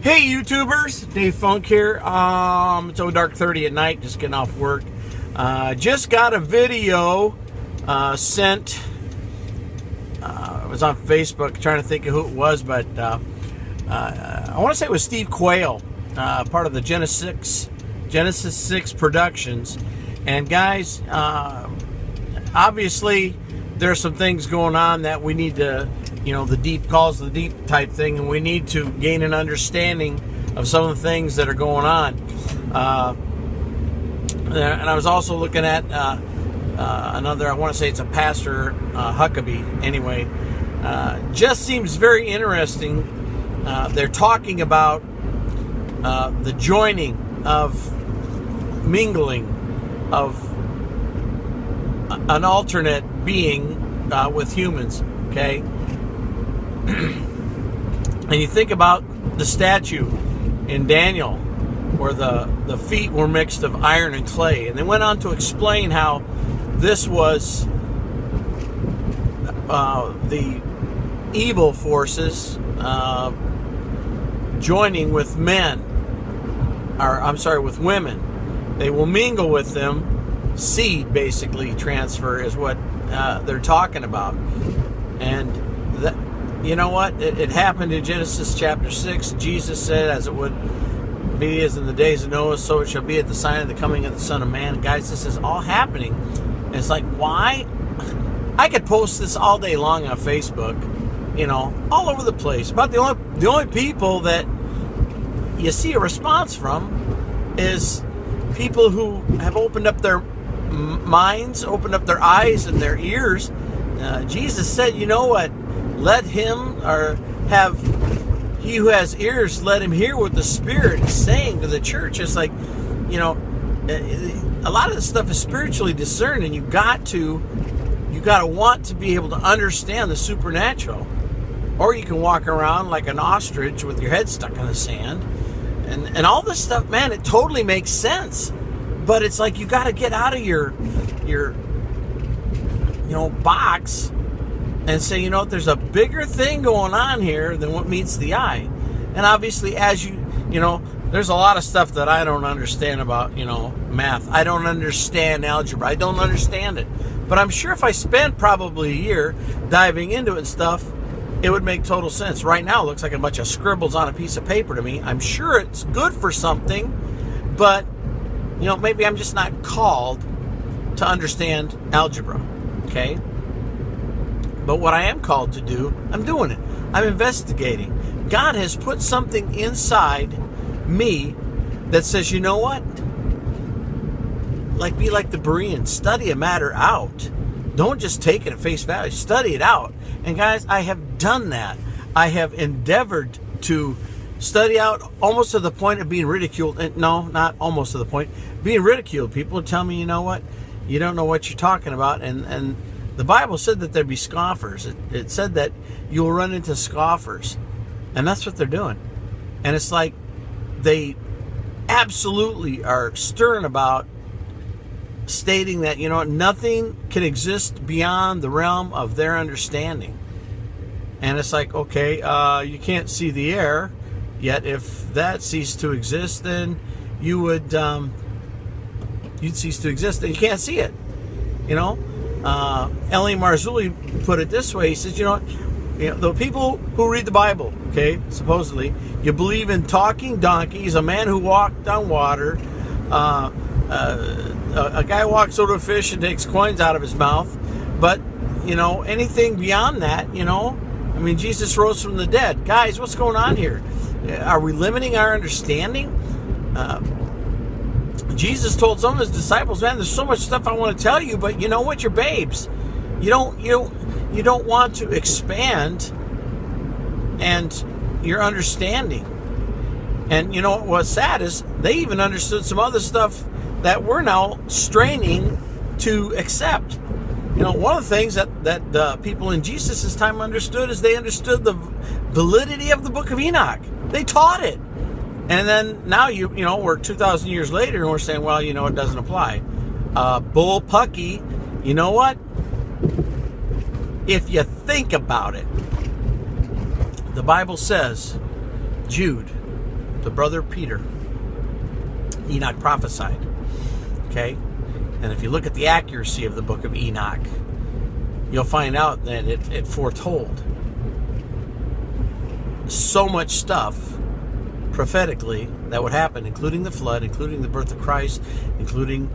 Hey YouTubers, Dave Funk here. It's dark 30 at night, just getting off work. Just got a video sent. It was on Facebook, trying to think of who it was, but I want to say it was Steve Quayle, part of the Genesis 6 Productions. And guys, obviously there's some things going on that we need to, the deep calls the deep type thing, and we need to gain an understanding of some of the things that are going on. And I was also looking at another, I want to say it's a pastor, Huckabee, anyway. Just seems very interesting. They're talking about the joining of mingling of an alternate being with humans, okay? And you think about the statue in Daniel where the feet were mixed of iron and clay, and they went on to explain how this was the evil forces joining with men, or I'm sorry, with women. They will mingle with them. Seed basically transfer is what they're talking about. And that, you know what? It happened in Genesis chapter 6. Jesus said, as it would be as in the days of Noah, so it shall be at the sign of the coming of the Son of Man. Guys, this is all happening. And it's like, why? I could post this all day long on Facebook, all over the place. But the only people that you see a response from is people who have opened up their minds, opened up their eyes and their ears. Jesus said, you know what? Let him, or have he who has ears, let him hear what the Spirit is saying to the church. It's like, a lot of this stuff is spiritually discerned, and you got to want to be able to understand the supernatural. Or you can walk around like an ostrich with your head stuck in the sand. And all this stuff, man, it totally makes sense. But it's like you got to get out of your box and say, there's a bigger thing going on here than what meets the eye. And obviously, as there's a lot of stuff that I don't understand about, math. I don't understand algebra. I don't understand it. But I'm sure if I spent probably a year diving into it and stuff, it would make total sense. Right now, it looks like a bunch of scribbles on a piece of paper to me. I'm sure it's good for something, but, maybe I'm just not called to understand algebra, okay? But what I am called to do, I'm doing it. I'm investigating. God has put something inside me that says, you know what? Be like the Bereans. Study a matter out. Don't just take it at face value. Study it out. And guys, I have done that. I have endeavored to study out almost to the point of being ridiculed. And no, not almost to the point. Being ridiculed. People would tell me, you know what? You don't know what you're talking about. And the Bible said that there'd be scoffers. It said that you'll run into scoffers. And that's what they're doing. And it's like they absolutely are stern about stating that, nothing can exist beyond the realm of their understanding. And it's like, okay, you can't see the air, yet if that ceased to exist, then you would, you'd cease to exist, and you can't see it, L.A. Marzulli put it this way. He says, the people who read the Bible, okay, supposedly, you believe in talking donkeys, a man who walked on water, a guy walks over to a fish and takes coins out of his mouth. But, anything beyond that, Jesus rose from the dead. Guys, what's going on here? Are we limiting our understanding? Jesus told some of his disciples, man, there's so much stuff I want to tell you, but you know what? You're babes. You don't want to expand and your understanding. And what's sad is they even understood some other stuff that we're now straining to accept. One of the things that people in Jesus' time understood is they understood the validity of the book of Enoch. They taught it. And then now, we're 2,000 years later and we're saying, well, it doesn't apply. Bull pucky, you know what? If you think about it, the Bible says, Jude, the brother of Peter, Enoch prophesied. Okay? And if you look at the accuracy of the book of Enoch, you'll find out that it foretold so much stuff prophetically that would happen, including the flood, including the birth of Christ, including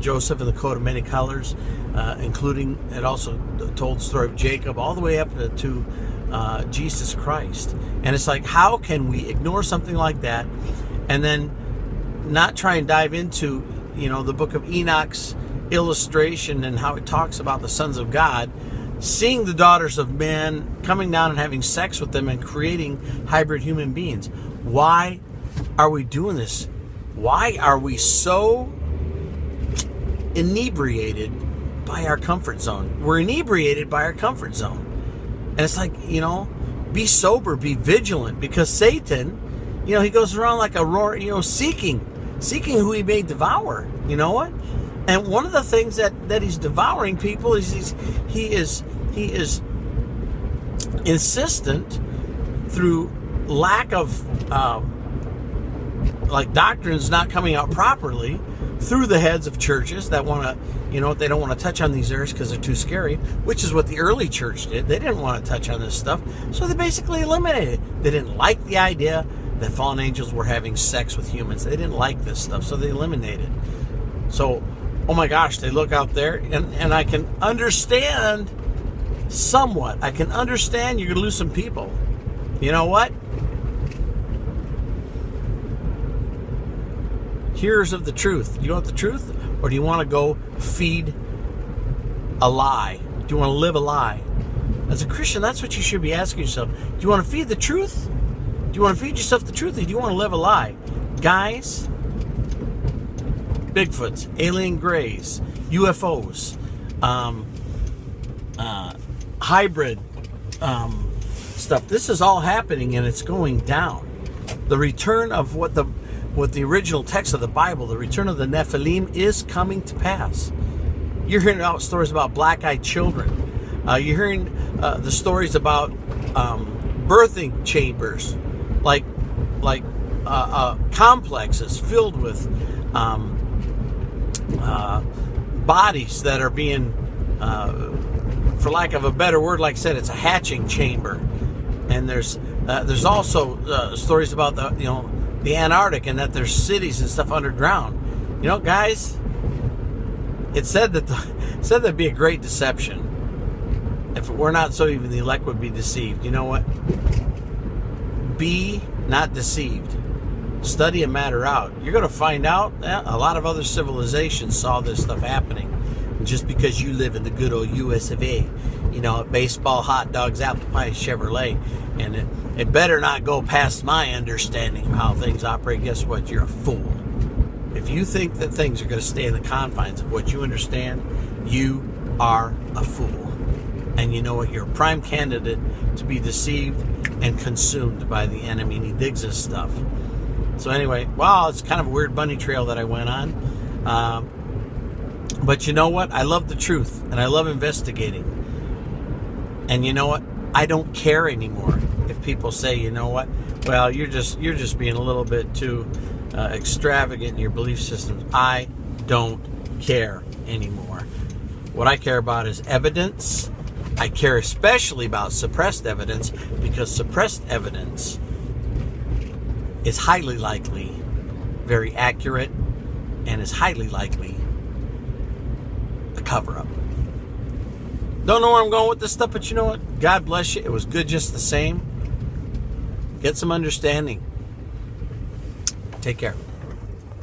Joseph and the coat of many colors, including, it also told the story of Jacob all the way up to Jesus Christ. And it's like, how can we ignore something like that and then not try and dive into, the book of Enoch's illustration and how it talks about the sons of God seeing the daughters of men coming down and having sex with them and creating hybrid human beings? Why are we doing this? Why are we so inebriated by our comfort zone? We're inebriated by our comfort zone. And it's like, be sober, be vigilant, because Satan, he goes around like a roar, seeking who he may devour. You know what? And one of the things that he's devouring people is he is insistent through lack of doctrines not coming out properly through the heads of churches that want to, they don't want to touch on these areas because they're too scary, which is what the early church did. They didn't want to touch on this stuff, so they basically eliminated it. They didn't like the idea that fallen angels were having sex with humans. They didn't like this stuff, so they eliminated. So, oh my gosh, they look out there, and I can understand somewhat. I can understand you're going to lose some people. You know what? Hearers of the truth. Do you want the truth? Or do you want to go feed a lie? Do you want to live a lie? As a Christian, that's what you should be asking yourself. Do you want to feed the truth? Do you want to feed yourself the truth, or do you want to live a lie? Guys, Bigfoots, alien greys, UFOs, hybrid stuff. This is all happening, and it's going down. The return of what the original text of the Bible, the return of the Nephilim, is coming to pass. You're hearing about stories about black-eyed children. You're hearing the stories about birthing chambers, like complexes filled with bodies that are being, for lack of a better word, like I said, it's a hatching chamber. And there's also stories about the Antarctic, and that there's cities and stuff underground. Guys, it said that'd be a great deception. If it were not so, even the elect would be deceived. You know what? Be not deceived. Study a matter out. You're going to find out a lot of other civilizations saw this stuff happening. And just because you live in the good old US of A, baseball, hot dogs, apple pie, Chevrolet, and it better not go past my understanding of how things operate. Guess what? You're a fool. If you think that things are going to stay in the confines of what you understand, you are a fool. And you know what? You're a prime candidate to be deceived and consumed by the enemy, and he digs this stuff. So anyway, wow, it's kind of a weird bunny trail that I went on. But you know what? I love the truth, and I love investigating. And you know what? I don't care anymore if people say, you know what? Well, you're just being a little bit too extravagant in your belief systems. I don't care anymore. What I care about is evidence. I care especially about suppressed evidence, because suppressed evidence is highly likely very accurate and is highly likely a cover-up. Don't know where I'm going with this stuff, but you know what? God bless you. It was good just the same. Get some understanding. Take care.